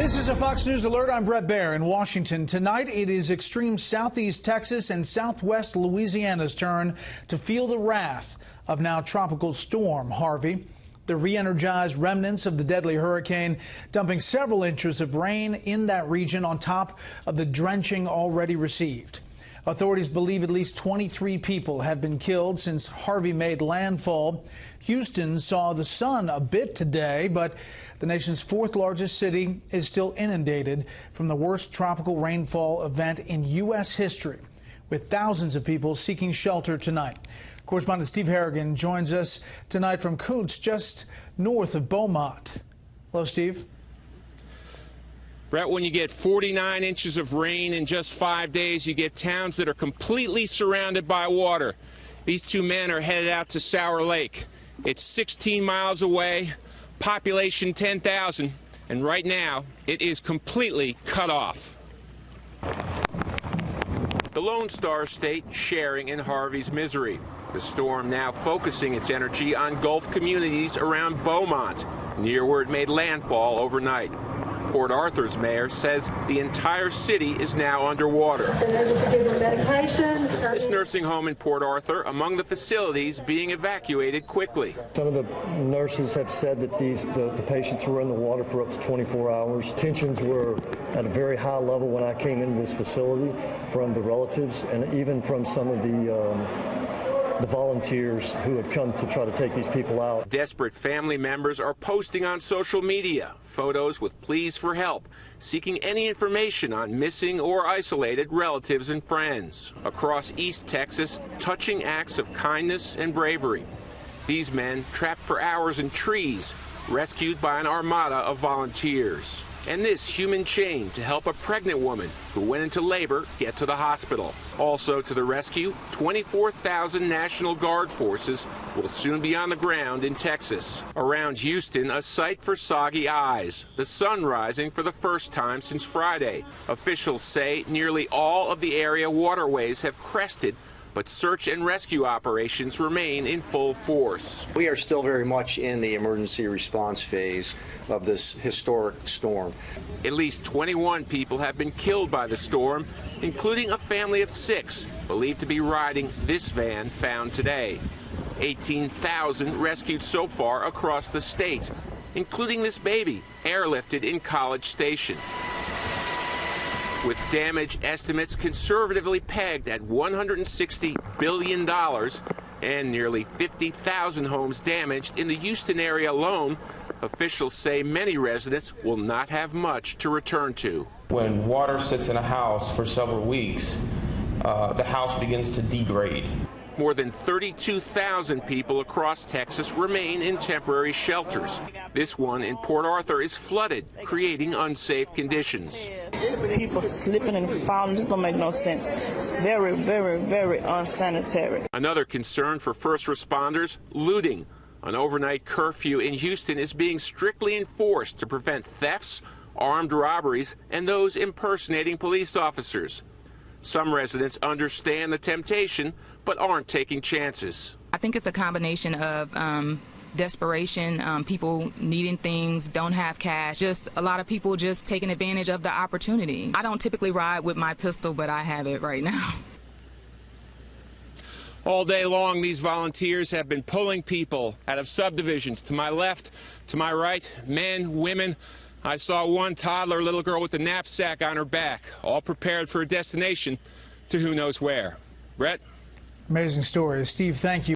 This is a Fox News alert. I'm Brett Baer in Washington. Tonight it is extreme southeast Texas and southwest Louisiana's turn to feel the wrath of now tropical storm Harvey. The re-energized remnants of the deadly hurricane dumping several inches of rain in that region on top of the drenching already received. Authorities believe at least 23 people have been killed since Harvey made landfall. Houston saw the sun a bit today, but the nation's fourth largest city is still inundated from the worst tropical rainfall event in U.S. history, with thousands of people seeking shelter tonight. Correspondent Steve Harrigan joins us tonight from Coots, just north of Beaumont. Hello, Steve. Brett, when you get 49 inches of rain in just 5 days, you get towns that are completely surrounded by water. These two men are headed out to Sour Lake. It's 16 miles away, population 10,000, and right now it is completely cut off. The Lone Star State sharing in Harvey's misery. The storm now focusing its energy on Gulf communities around Beaumont, near where it made landfall overnight. Port Arthur's mayor says the entire city is now underwater. This nursing home in Port Arthur among the facilities being evacuated quickly. Some of the nurses have said that the patients were in the water for up to 24 hours. Tensions were at a very high level when I came into this facility from the relatives and even from some of the volunteers who have come to try to take these people out. Desperate family members are posting on social media photos with pleas for help, seeking any information on missing or isolated relatives and friends. Across East Texas, touching acts of kindness and bravery. These men trapped for hours in trees, rescued by an armada of volunteers. And this human chain to help a pregnant woman who went into labor get to the hospital. Also to the rescue, 24,000 National Guard forces will soon be on the ground in Texas. Around Houston, a sight for soggy eyes. The sun rising for the first time since Friday. Officials say nearly all of the area waterways have crested, but search and rescue operations remain in full force. We are still very much in the emergency response phase of this historic storm. At least 21 people have been killed by the storm, including a family of 6, believed to be riding this van found today. 18,000 rescued so far across the state, including this baby airlifted in College Station. With damage estimates conservatively pegged at $160 billion and nearly 50,000 homes damaged in the Houston area alone, officials say many residents will not have much to return to. When water sits in a house for several weeks, the house begins to degrade. More than 32,000 people across Texas remain in temporary shelters. This one in Port Arthur is flooded, creating unsafe conditions. People slipping and falling, this don't make no sense. Very, very, very unsanitary. Another concern for first responders, looting. An overnight curfew in Houston is being strictly enforced to prevent thefts, armed robberies, and those impersonating police officers. Some residents understand the temptation, but aren't taking chances. I think it's a combination of desperation, people needing things, don't have cash, just a lot of people just taking advantage of the opportunity. I don't typically ride with my pistol, but I have it right now. All day long, these volunteers have been pulling people out of subdivisions to my left, to my right, men, women. I saw one toddler little girl with a knapsack on her back, all prepared for a destination to who knows where. Brett? Amazing story. Steve, thank you.